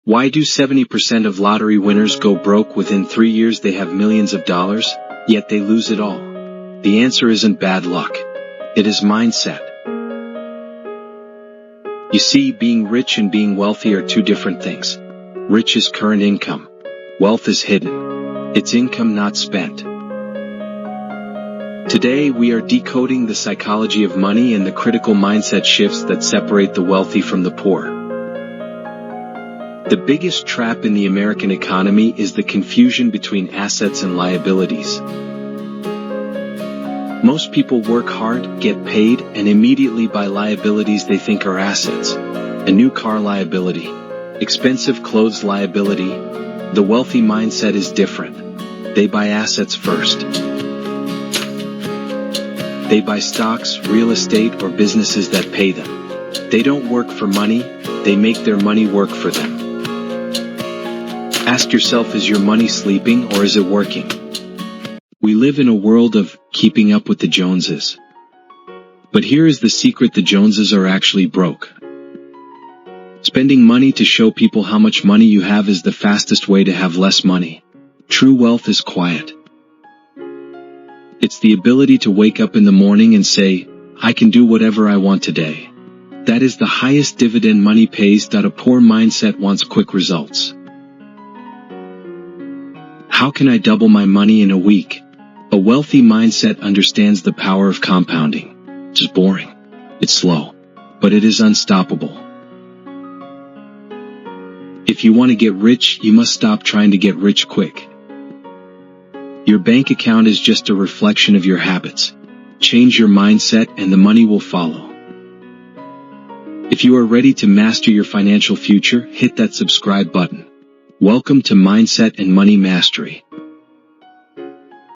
Why do 70% of lottery winners go broke within 3 years? They have millions of dollars, yet they lose it all. The answer isn't bad luck. It is mindset. You see, being rich and being wealthy are two different things. Rich is current income. Wealth is hidden. It's income not spent. Today we are decoding the psychology of money and the critical mindset shifts that separate the wealthy from the poor. The biggest trap in the American economy is the confusion between assets and liabilities. Most people work hard, get paid, and immediately buy liabilities they think are assets. A new car liability. Expensive clothes liability. The wealthy mindset is different. They buy assets first. They buy stocks, real estate, or businesses that pay them. They don't work for money, they make their money work for them. Ask yourself, is your money sleeping or is it working? We live in a world of keeping up with the Joneses. But here is the secret: the Joneses are actually broke. Spending money to show people how much money you have is the fastest way to have less money. True wealth is quiet. It's the ability to wake up in the morning and say, I can do whatever I want today. That is the highest dividend money pays. A poor mindset wants quick results. How can I double my money in a week? A wealthy mindset understands the power of compounding. It's boring. It's slow. But it is unstoppable. If you want to get rich, you must stop trying to get rich quick. Your bank account is just a reflection of your habits. Change your mindset and the money will follow. If you are ready to master your financial future, hit that subscribe button. Welcome to Mindset and Money Mastery.